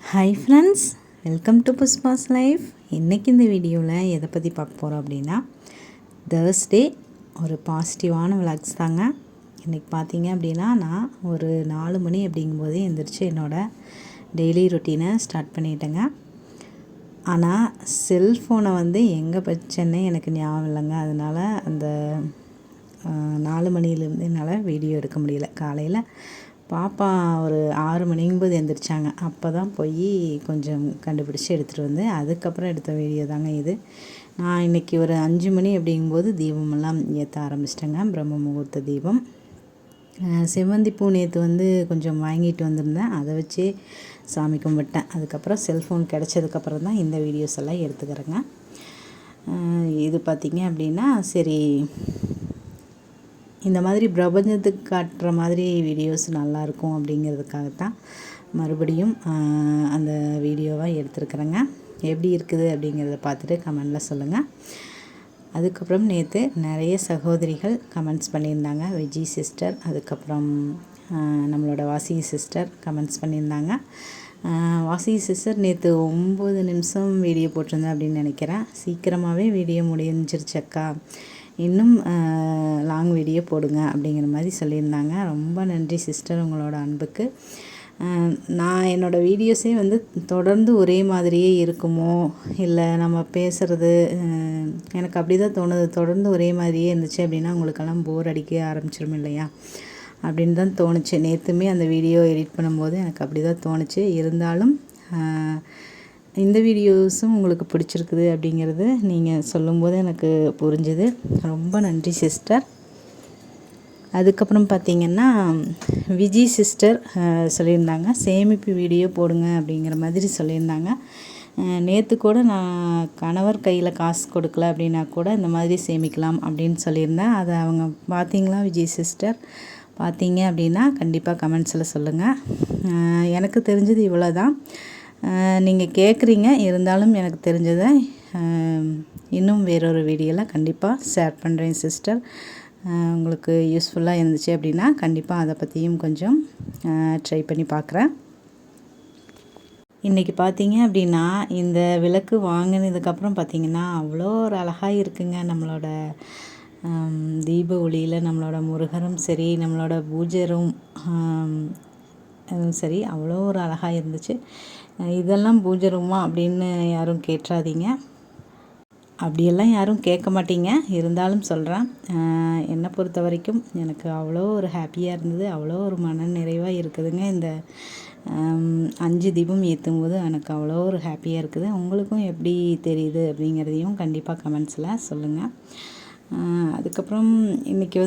Hi friends, welcome to Pushpa's life. இன்றைக்கி இந்த வீடியோவில் எதை பற்றி பார்க்க போகிறோம் அப்படின்னா, தேர்ஸ்டே ஒரு பாசிட்டிவான விளாக்ஸ் தாங்க. இன்றைக்கி பார்த்தீங்க அப்படின்னா, நான் ஒரு 4 மணி அப்படிங்கும்போதே எழுந்திரிச்சு என்னோடய டெய்லி ரொட்டீனை ஸ்டார்ட் பண்ணிட்டேங்க. ஆனால் செல்ஃபோனை எங்கே வச்சேன்னே எனக்கு ஞாபகம் இல்லைங்க. அதனால் அந்த 4 மணிலேருந்து என்னால் வீடியோ எடுக்க முடியல. காலையில் பாப்பா ஒரு 6 மணிங்கும்போது எழுந்திரிச்சாங்க. அப்போ தான் போய் கொஞ்சம் கண்டுபிடிச்சி எடுத்துகிட்டு வந்து அதுக்கப்புறம் எடுத்த வீடியோ தாங்க இது. நான் இன்றைக்கி ஒரு 5 மணி அப்படிங்கும்போது தீபமெல்லாம் ஏற்ற ஆரம்பிச்சிட்டேங்க. பிரம்ம முகூர்த்த தீபம். செவ்வந்தி பூ நேற்று கொஞ்சம் வாங்கிட்டு வந்திருந்தேன். அதை வச்சே சாமி கும்பிட்டேன். அதுக்கப்புறம் செல்ஃபோன் கிடச்சதுக்கப்புறம் தான் இந்த வீடியோஸ் எல்லாம் எடுத்துக்கிறேங்க. இது பார்த்திங்க அப்படின்னா, சரி இந்த மாதிரி பிரபஞ்சத்துக்கு காட்டுற மாதிரி வீடியோஸ் நல்லாயிருக்கும் அப்படிங்கிறதுக்காகத்தான் மறுபடியும் அந்த வீடியோவை எடுத்துருக்குறேங்க. எப்படி இருக்குது அப்படிங்கிறத பார்த்துட்டு கமெண்டில் சொல்லுங்கள். அதுக்கப்புறம் நேற்று நிறைய சகோதரிகள் கமெண்ட்ஸ் பண்ணியிருந்தாங்க. விஜி சிஸ்டர், அதுக்கப்புறம் நம்மளோட வாசி சிஸ்டர் கமெண்ட்ஸ் பண்ணியிருந்தாங்க. வாசி சிஸ்டர் நேற்று 9 நிமிஷம் வீடியோ போட்டிருந்தேன் அப்படின்னு நினைக்கிறேன். சீக்கிரமாகவே வீடியோ முடிஞ்சிருச்சக்கா, இன்னும் லாங் வீடியோ போடுங்க அப்படிங்கிற மாதிரி சொல்லியிருந்தாங்க. ரொம்ப நன்றி சிஸ்டர், உங்களோட அன்புக்கு. நான் என்னோடய வீடியோஸே தொடர்ந்து ஒரே மாதிரியே இருக்குமோ, இல்லை நம்ம பேசுகிறது எனக்கு அப்படி தான் தோணுது. தொடர்ந்து ஒரே மாதிரியே இருந்துச்சு அப்படின்னா உங்களுக்கெல்லாம் போர் அடிக்க ஆரம்பிச்சிடும் இல்லையா அப்படின்னு தான் தோணுச்சு. நேற்றுமே அந்த வீடியோ எடிட் பண்ணும்போது எனக்கு அப்படி தான் தோணுச்சு. இருந்தாலும் இந்த வீடியோஸும் உங்களுக்கு பிடிச்சிருக்குது அப்படிங்கிறது நீங்கள் சொல்லும்போது எனக்கு புரிஞ்சுது. ரொம்ப நன்றி சிஸ்டர். அதுக்கப்புறம் பார்த்திங்கன்னா, விஜி சிஸ்டர் சொல்லியிருந்தாங்க, சேமிப்பு வீடியோ போடுங்க அப்படிங்கிற மாதிரி சொல்லியிருந்தாங்க. நேற்று கூட நான் கணவர் கையில் காசு கொடுக்கல அப்படின்னா கூட இந்த மாதிரி சேமிக்கலாம் அப்படின்னு சொல்லியிருந்தேன். அதை அவங்க பார்த்தீங்களா விஜி சிஸ்டர்? பார்த்தீங்க அப்படின்னா கண்டிப்பாக கமெண்ட்ஸில் சொல்லுங்கள். எனக்கு தெரிஞ்சது இவ்வளோ தான். நீங்கள் கேட்குறீங்க, இருந்தாலும் எனக்கு தெரிஞ்சதை இன்னும் வேறொரு வீடியோவில் கண்டிப்பாக ஷேர் பண்ணுறேன் சிஸ்டர். உங்களுக்கு யூஸ்ஃபுல்லாக இருந்துச்சு அப்படின்னா கண்டிப்பாக அதை பற்றியும் கொஞ்சம் ட்ரை பண்ணி பார்க்குறேன். இன்றைக்கி பார்த்தீங்க அப்படின்னா, இந்த விளக்கு வாங்கினதுக்கப்புறம் பார்த்திங்கன்னா அவ்வளோ ஒரு அழகாக இருக்குங்க. நம்மளோட தீப ஒளியில் நம்மளோட முருகரும் சரி, நம்மளோட பூஜரும் சரி, அவ்வளோ ஒரு அழகாக இருந்துச்சு. இதெல்லாம் பூஜை ரூமா அப்படின்னு யாரும் கேட்டுறாதீங்க. அப்படியெல்லாம் யாரும் கேட்க மாட்டீங்க, இருந்தாலும் சொல்கிறேன். என்னை பொறுத்த வரைக்கும் எனக்கு அவ்வளோ ஒரு ஹாப்பியாக இருந்தது. அவ்வளோ ஒரு மன நிறைவாக இருக்குதுங்க. இந்த 5 தீபம் ஏற்றும் போது எனக்கு அவ்வளோ ஒரு ஹாப்பியாக இருக்குது. உங்களுக்கும் எப்படி தெரியுது அப்படிங்கிறதையும் கண்டிப்பாக கமெண்ட்ஸில் சொல்லுங்கள். அதுக்கப்புறம் இன்றைக்கி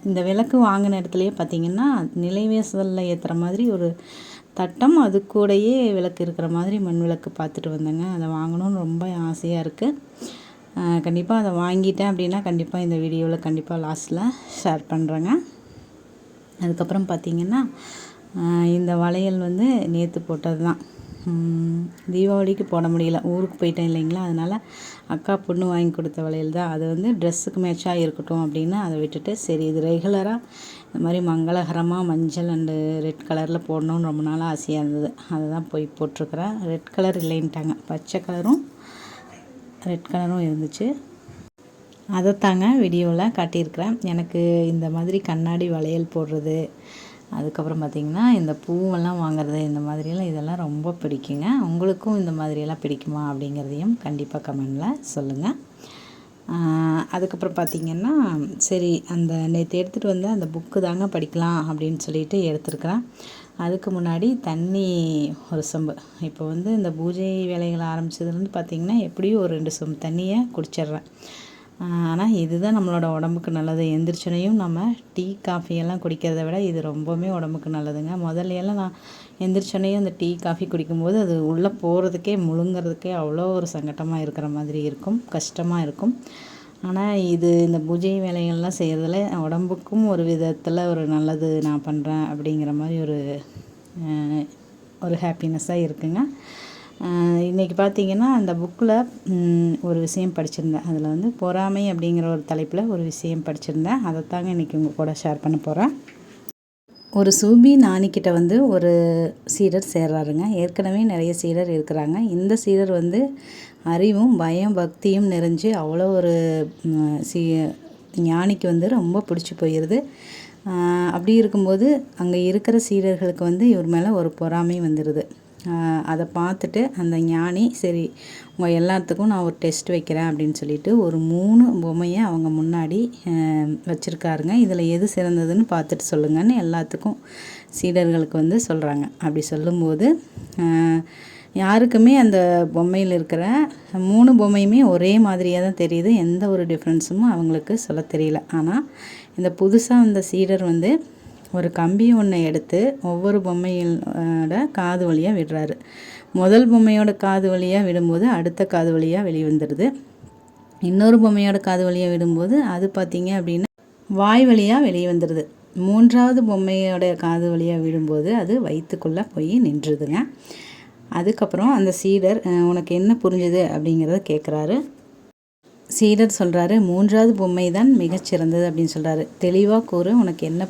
இந்த விளக்கு வாங்கின இடத்துலையே பார்த்திங்கன்னா, நிலைவேசலில் ஏற்றுற மாதிரி ஒரு தட்டம், அது கூடயே விளக்கு இருக்கிற மாதிரி மண் விளக்கு பார்த்துட்டு வந்தேங்க. அதை வாங்கணும்னு ரொம்ப ஆசையாக இருக்குது. கண்டிப்பாக அதை வாங்கிட்டேன் அப்படின்னா கண்டிப்பாக இந்த வீடியோவில் கண்டிப்பாக லாஸ்ட்டில் ஷேர் பண்ணுறேங்க. அதுக்கப்புறம் பார்த்திங்கன்னா, இந்த வளையல் நேற்று போட்டது தான். தீபாவளிக்கு போட முடியல, ஊருக்கு போயிட்டேன் இல்லைங்களா. அதனால் அக்கா பொண்ணு வாங்கி கொடுத்த வளையல் தான். அது ட்ரெஸ்ஸுக்கு மேட்சாக இருக்கட்டும் அப்படின்னு அதை விட்டுட்டு, சரி இது ரெகுலராக இந்த மாதிரி மங்களகரமாக மஞ்சள் அண்டு ரெட் கலரில் போடணுன்னு ரொம்ப நாளாக ஆசையாக இருந்தது. அதை தான் போய் போட்டிருக்கிறேன். ரெட் கலர் இல்லைன்ட்டாங்க, பச்சை கலரும் ரெட் கலரும் இருந்துச்சு. அதைத்தாங்க வீடியோவில் காட்டியிருக்கிறேன். எனக்கு இந்த மாதிரி கண்ணாடி வளையல் போடுறது, அதுக்கப்புறம் பார்த்திங்கன்னா இந்த பூவெல்லாம் வாங்குறது, இந்த மாதிரியெல்லாம் இதெல்லாம் ரொம்ப பிடிக்குங்க. உங்களுக்கும் இந்த மாதிரியெல்லாம் பிடிக்குமா அப்படிங்கிறதையும் கண்டிப்பாக கமெண்டில் சொல்லுங்கள். அதுக்கப்புறம் பார்த்திங்கன்னா, சரி அந்த நேற்று எடுத்துகிட்டு வந்த அந்த புக்கு தாங்க படிக்கலாம் அப்படின்னு சொல்லிட்டு எடுத்துருக்கிறேன். அதுக்கு முன்னாடி தண்ணி ஒரு சொம்பு, இப்போ இந்த பூஜை வேலைகள் ஆரம்பித்ததுலேருந்து பார்த்திங்கன்னா எப்படியும் ஒரு 2 சொம்பு தண்ணியை குடிச்சிட்றேன். ஆனால் இதுதான் நம்மளோட உடம்புக்கு நல்லது. எந்திரிச்சோனையும் நம்ம டீ காஃபியெல்லாம் குடிக்கிறத விட இது ரொம்பவுமே உடம்புக்கு நல்லதுங்க. முதல்லையெல்லாம் நான் எந்திரிச்சோனையும் அந்த டீ காஃபி குடிக்கும்போது அது உள்ளே போகிறதுக்கே முழுங்கிறதுக்கே அவ்வளோ ஒரு சங்கட்டமாக இருக்கிற மாதிரி இருக்கும், கஷ்டமாக இருக்கும். ஆனால் இந்த பூஜை வேலைகள்லாம் செய்கிறதுல உடம்புக்கும் ஒரு விதத்தில் ஒரு நல்லது நான் பண்ணுறேன் அப்படிங்கிற மாதிரி ஒரு ஹாப்பினஸ்ஸாக இருக்குங்க. இன்றைக்கி பார்த்திங்கன்னா, அந்த புக்கில் ஒரு விஷயம் படிச்சிருந்தேன். அதில் பொறாமை அப்படிங்கிற ஒரு தலைப்பில் ஒரு விஷயம் படிச்சிருந்தேன். அதைத்தாங்க இன்றைக்கி உங்கள் கூட ஷேர் பண்ண போகிறேன். ஒரு சூபி ஞானிக்கிட்ட வந்து ஒரு சீடர் சேர்றாருங்க. ஏற்கனவே நிறைய சீடர் இருக்கிறாங்க. இந்த சீடர் வந்து அறிவும் பயம் பக்தியும் நிறைஞ்சு அவ்வளோ ஒரு ஞானிக்கு வந்து ரொம்ப பிடிச்சி போயிடுது. அப்படி இருக்கும்போது அங்கே இருக்கிற சீடர்களுக்கு வந்து இவர் மேலே ஒரு பொறாமை வந்துடுது. அதை பார்த்துட்டு அந்த ஞானி, சரி உங்கள் எல்லாத்துக்கும் நான் ஒரு டெஸ்ட் வைக்கிறேன் அப்படின்னு சொல்லிட்டு ஒரு 3 பொம்மையை அவங்க முன்னாடி வச்சுருக்காருங்க. இதில் எது சிறந்ததுன்னு பார்த்துட்டு சொல்லுங்கன்னு எல்லாத்துக்கும் சீடர்களுக்கு வந்து சொல்கிறாங்க. அப்படி சொல்லும்போது யாருக்குமே அந்த பொம்மையில் இருக்கிற 3 பொம்மையுமே ஒரே மாதிரியாக தான் தெரியுது. எந்த ஒரு டிஃப்ரென்ஸும் அவங்களுக்கு சொல்ல தெரியல. ஆனால் இந்த புதுசாக அந்த சீடர் வந்து ஒரு கம்பி ஒன்று எடுத்து ஒவ்வொரு பொம்மையோட காது வழியாக விடுறாரு. முதல் பொம்மையோட காது வழியாக விடும்போது அடுத்த காது வழியாக வெளியே வந்துடுது. இன்னொரு பொம்மையோட காது வழியாக விடும்போது அது பார்த்திங்க அப்படின்னா வாய் வழியாக வெளியே வந்துடுது. 3ஆவது பொம்மையோட காது வழியாக விடும்போது அது வயிற்றுக்குள்ளே போய் நின்றுதுங்க. அதுக்கப்புறம் அந்த சீடர் உனக்கு என்ன புரிஞ்சுது அப்படிங்கிறத கேட்குறாரு. சீடர் சொல்கிறாரு, 3ஆவது பொம்மை தான் மிகச்சிறந்தது அப்படின்னு சொல்கிறாரு. தெளிவாக கூறு, உனக்கு என்ன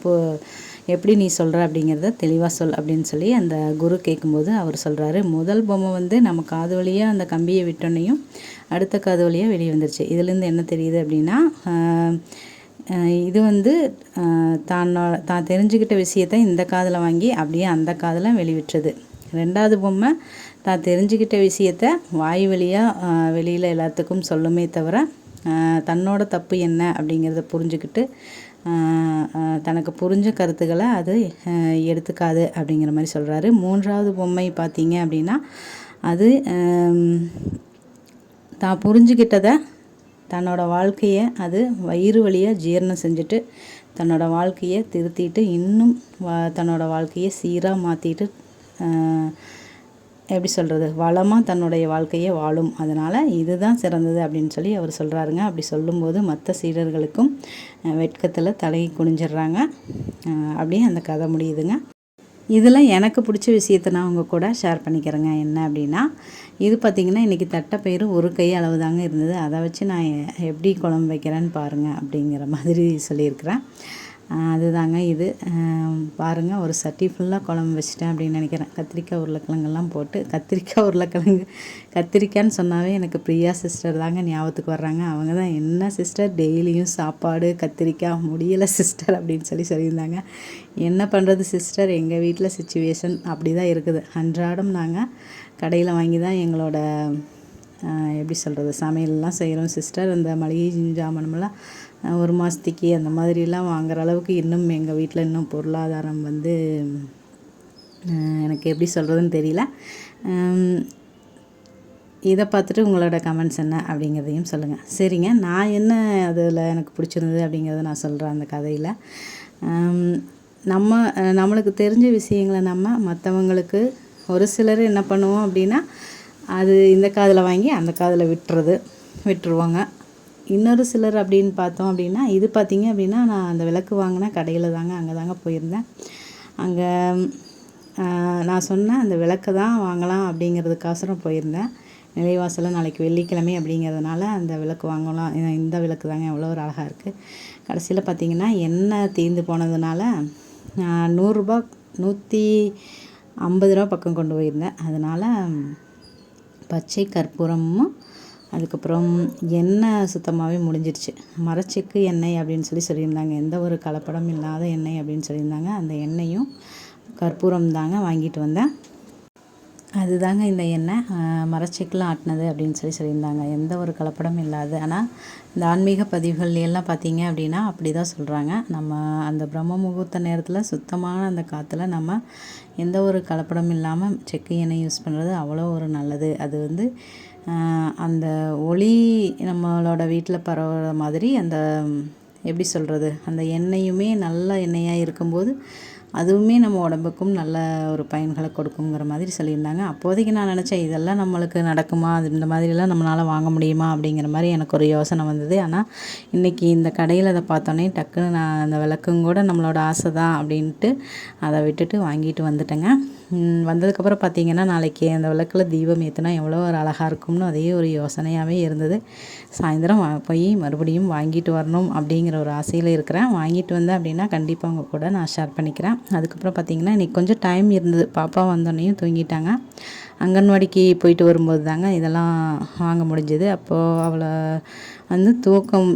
எப்படி நீ சொல்கிற அப்படிங்கிறத தெளிவாக சொல் அப்படின்னு சொல்லி அந்த குரு கேட்கும்போது அவர் சொல்கிறாரு, முதல் பொம்மை வந்து நம்ம காது வழியாக அந்த கம்பியை விட்டோன்னையும் அடுத்த காது வழியாக வெளியே வந்துருச்சு. இதுலேருந்து என்ன தெரியுது அப்படின்னா, இது வந்து தான் தெரிஞ்சுக்கிட்ட விஷயத்தை இந்த காதில் வாங்கி அப்படியே அந்த காதில் வெளிவிட்டுறது. 2ஆவது பொம்மை தான் தெரிஞ்சுக்கிட்ட விஷயத்த வாய் வழியாக வெளியில் எல்லாத்துக்கும் சொல்லுமே தவிர தன்னோட தப்பு என்ன அப்படிங்கிறத புரிஞ்சுக்கிட்டு தனக்கு புரிஞ்ச கருத்துக்களை அது எடுத்துக்காது அப்படிங்கிற மாதிரி சொல்கிறாரு. 3ஆவது பொம்மை பார்த்திங்க அப்படின்னா அது தான் புரிஞ்சுக்கிட்டதை தன்னோட வாழ்க்கையை அது வயிறு வழியாக ஜீரணம் செஞ்சுட்டு தன்னோட வாழ்க்கையை திருத்திட்டு இன்னும் தன்னோட வாழ்க்கையை சீராக மாற்றிட்டு எப்படி சொல்கிறது, வளமாக தன்னுடைய வாழ்க்கையை வாழும். அதனால் இதுதான் சிறந்தது அப்படின்னு சொல்லி அவர் சொல்கிறாருங்க. அப்படி சொல்லும்போது மற்ற சீடர்களுக்கும் வெட்கத்தில் தலையை குனிஞ்சிடுறாங்க. அப்படியே அந்த கதை முடியுதுங்க. இதில் எனக்கு பிடிச்ச விஷயத்தை நான் உங்கள் கூட ஷேர் பண்ணிக்கிறேங்க. என்ன அப்படின்னா, இது பார்த்திங்கன்னா இன்றைக்கி தட்டைப்பயிறு ஒரு கை அளவு தாங்க இருந்தது. அதை வச்சு நான் எப்படி குழம்பு வைக்கிறேன்னு பாருங்கள் அப்படிங்கிற மாதிரி சொல்லியிருக்கிறேன். அதுதாங்க இது. பாருங்கள், ஒரு சட்டி ஃபுல்லாக குழம்பு வச்சிட்டேன் அப்படின்னு நினைக்கிறேன். கத்திரிக்காய் உருளைக்கிழங்கெல்லாம் போட்டு கத்திரிக்காய்ன்னு சொன்னாவே எனக்கு பிரியா சிஸ்டர் தாங்க ஞாபகத்துக்கு வர்றாங்க. அவங்க தான், என்ன சிஸ்டர் டெய்லியும் சாப்பாடு கத்திரிக்காய் முடியலை சிஸ்டர் அப்படின்னு சொல்லியிருந்தாங்க. என்ன பண்ணுறது சிஸ்டர், எங்கள் வீட்டில் சிச்சுவேஷன் அப்படி தான் இருக்குது. அன்றாடம் நாங்கள் கடையில் வாங்கி தான் எங்களோட எப்படி சொல்கிறது சமையல்லாம் செய்கிறோம் சிஸ்டர். அந்த மளிகை ஜாமானமெல்லாம் ஒரு மாதத்துக்கு அந்த மாதிரிலாம் வாங்குகிற அளவுக்கு இன்னும் எங்கள் வீட்டில் இன்னும் பொருளாதாரம் வந்து எனக்கு எப்படி சொல்கிறதுன்னு தெரியல. இதை பார்த்துட்டு உங்களோட கமெண்ட்ஸ் என்ன அப்படிங்கிறதையும் சொல்லுங்கள். சரிங்க, நான் என்ன அதில் எனக்கு பிடிச்சிருந்தது அப்படிங்கிறத நான் சொல்கிறேன். அந்த கதையில் நம்மளுக்கு தெரிஞ்ச விஷயங்களை நம்ம மற்றவங்களுக்கு ஒரு சிலர் என்ன பண்ணுவோம் அப்படின்னா, அது இந்த காதில் வாங்கி அந்த காதில் விட்டுருவாங்க. இன்னொரு சிலர் அப்படின்னு பார்த்தோம் அப்படின்னா, இது பார்த்திங்க அப்படின்னா நான் அந்த விளக்கு வாங்கின கடையில் தாங்க, அங்கே தாங்க போயிருந்தேன். அங்கே நான் சொன்னேன் அந்த விளக்கு தான் வாங்கலாம் அப்படிங்கிறதுக்கோசரம் போயிருந்தேன். நிலைவாசலில் நாளைக்கு வெள்ளிக்கிழமை அப்படிங்கிறதுனால அந்த விளக்கு வாங்கலாம். இந்த விளக்கு தாங்க எவ்வளோ ஒரு அழகாக இருக்குது. கடைசியில் பார்த்திங்கன்னா எண்ணெய் தீர்ந்து போனதுனால 100 ரூபா 150 ரூபா பக்கம் கொண்டு போயிருந்தேன். அதனால் பச்சை கற்பூரமும் அதுக்கப்புறம் எண்ணெய் சுத்தமாகவே முடிஞ்சிடுச்சு. மரச்செக்கு எண்ணெய் அப்படின்னு சொல்லியிருந்தாங்க. எந்த ஒரு கலப்படம் இல்லாத எண்ணெய் அப்படின்னு சொல்லியிருந்தாங்க. அந்த எண்ணெயும் கற்பூரம் தாங்க வாங்கிட்டு வந்தேன். அதுதாங்க இந்த எண்ணெய் மரச்செக்கில் ஆட்டினது அப்படின்னு சொல்லியிருந்தாங்க. எந்த ஒரு கலப்படம் இல்லாது. ஆனால் இந்த ஆன்மீக பதிவுகள் எல்லாம் பார்த்தீங்க அப்படின்னா அப்படி தான் சொல்கிறாங்க. நம்ம அந்த பிரம்ம முகூர்த்த நேரத்தில் சுத்தமான அந்த காற்றுல நம்ம எந்த ஒரு கலப்படம் இல்லாமல் செக்கு எண்ணெய் யூஸ் பண்ணுறது அவ்வளோ ஒரு நல்லது. அது வந்து அந்த ஒளி நம்மளோட வீட்டில் பரவுற மாதிரி அந்த எப்படி சொல்கிறது, அந்த எண்ணெயுமே நல்ல எண்ணெயாக இருக்கும்போது அதுவுமே நம்ம உடம்புக்கும் நல்ல ஒரு பயன்களை கொடுக்குங்கிற மாதிரி சொல்லியிருந்தாங்க. அப்போதைக்கு நான் நினச்சேன், இதெல்லாம் நம்மளுக்கு நடக்குமா, அது இந்த மாதிரிலாம் நம்மளால் வாங்க முடியுமா அப்படிங்கிற மாதிரி எனக்கு ஒரு யோசனை வந்தது. ஆனால் இன்றைக்கி இந்த கடையில் அதை பார்த்தோன்னே டக்குன்னு நான் அந்த விளக்கும் கூட நம்மளோட ஆசை தான் அப்படின்ட்டு அதை விட்டுட்டு வாங்கிட்டு வந்துட்டேங்க. வந்ததுக்கப்புறம் பார்த்திங்கன்னா நாளைக்கு அந்த விளக்கில் தீபம் ஏற்றினா எவ்வளோ ஒரு அழகாக இருக்கும்னு அதே ஒரு யோசனையாகவே இருந்தது. சாயந்தரம் போய் மறுபடியும் வாங்கிட்டு வரணும் அப்படிங்கிற ஒரு ஆசையில் இருக்கிறேன். வாங்கிட்டு வந்தேன் அப்படின்னா கண்டிப்பாக உங்கள் கூட நான் ஷேர் பண்ணிக்கிறேன். அதுக்கப்புறம் பார்த்திங்கன்னா இன்றைக்கி கொஞ்சம் டைம் இருந்தது. பாப்பா வந்தோடனையும் தூங்கிட்டாங்க. அங்கன்வாடிக்கு போயிட்டு வரும்போது தாங்க இதெல்லாம் வாங்க முடிஞ்சது. அப்போது அவளை வந்து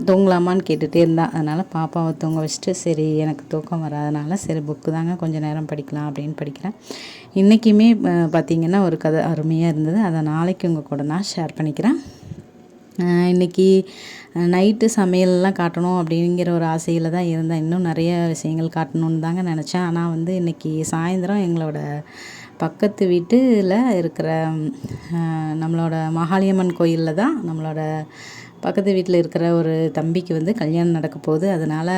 தூங்கலாமான்னு கேட்டுகிட்டே இருந்தாள். அதனால் பாப்பாவை தூங்க வச்சுட்டு சரி எனக்கு தூக்கம் வராதனால சரி புக்கு தாங்க கொஞ்சம் நேரம் படிக்கலாம் அப்படின்னு படிக்கிறேன். இன்றைக்குமே பார்த்திங்கன்னா ஒரு கதை அருமையாக இருந்தது. அதை நாளைக்கு உங்கள் கூட நான் ஷேர் பண்ணிக்கிறேன். இன்றைக்கி நைட்டு சமையல்லாம் காட்டணும் அப்படிங்கிற ஒரு ஆசையில் தான் இருந்தேன். இன்னும் நிறைய விஷயங்கள் காட்டணுன்னு தாங்க நினச்சேன். ஆனால் வந்து இன்றைக்கி சாயந்தரம் எங்களோட பக்கத்து வீட்டில் இருக்கிற நம்மளோட மாகாளியம்மன் கோயிலில் தான் நம்மளோட பக்கத்து வீட்டில் இருக்கிற ஒரு தம்பிக்கு வந்து கல்யாணம் நடக்க போகுது. அதனால்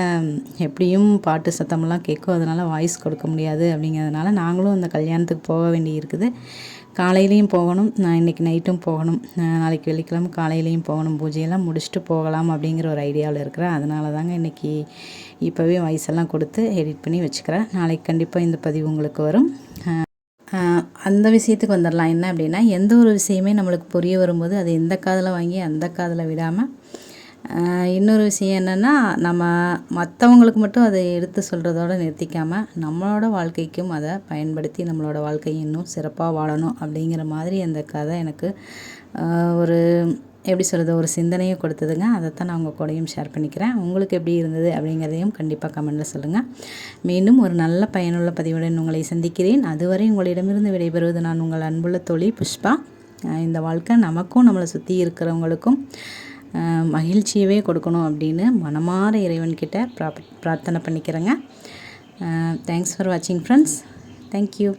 எப்படியும் பாட்டு சத்தமெல்லாம் கேட்கும். அதனால் வாய்ஸ் கொடுக்க முடியாது அப்படிங்கிறதுனால நாங்களும் அந்த கல்யாணத்துக்கு போக வேண்டி இருக்குது. காலையிலையும் போகணும், நான் இன்றைக்கி நைட்டும் போகணும், நாளைக்கு வெள்ளிக்கிழமை காலையிலையும் போகணும். பூஜையெல்லாம் முடிச்சுட்டு போகலாம் அப்படிங்கிற ஒரு ஐடியாவில் இருக்கிறேன். அதனால தாங்க இன்றைக்கி இப்போவே வாய்ஸ் எல்லாம் கொடுத்து எடிட் பண்ணி வச்சுக்கிறேன். நாளைக்கு கண்டிப்பாக இந்த பதிவு உங்களுக்கு வரும். அந்த விஷயத்துக்கு வந்துடலாம். என்ன அப்படின்னா, எந்த ஒரு விஷயமே நம்மளுக்கு புரிய வரும்போது அது எந்த காதில் வாங்கி அந்த காதில் விடாமல், இன்னொரு விஷயம் என்னென்னா, நம்ம மற்றவங்களுக்கு மட்டும் அதை எடுத்து சொல்கிறதோடு நிறுத்திக்காமல் நம்மளோட வாழ்க்கைக்கும் அதை பயன்படுத்தி நம்மளோட வாழ்க்கையை இன்னும் சிறப்பாக வாழணும் அப்படிங்கிற மாதிரி அந்த கதை எனக்கு ஒரு எப்படி சொல்கிறது, ஒரு சிந்தனையை கொடுத்ததுங்க. அதைத்தான் நான் உங்கள் கூடயும் ஷேர் பண்ணிக்கிறேன். உங்களுக்கு எப்படி இருந்தது அப்படிங்கிறதையும் கண்டிப்பாக கமெண்ட்டில் சொல்லுங்கள். மீண்டும் ஒரு நல்ல பயனுள்ள பதிவுடன் உங்களை சந்திக்கிறேன். அதுவரை உங்களிடமிருந்து விடைபெறுவது நான் உங்கள் அன்புள்ள தோழி புஷ்பா. இந்த வாழ்க்கை நமக்கும் நம்மளை சுற்றி இருக்கிறவங்களுக்கும் மகிழ்ச்சியவே கொடுக்கணும் அப்படின்னு மனமார இறைவன்கிட்ட பிரார்த்தனை பண்ணிக்கிறேங்க. தேங்க்ஸ் ஃபார் வாட்சிங் ஃப்ரெண்ட்ஸ். தேங்க்யூ.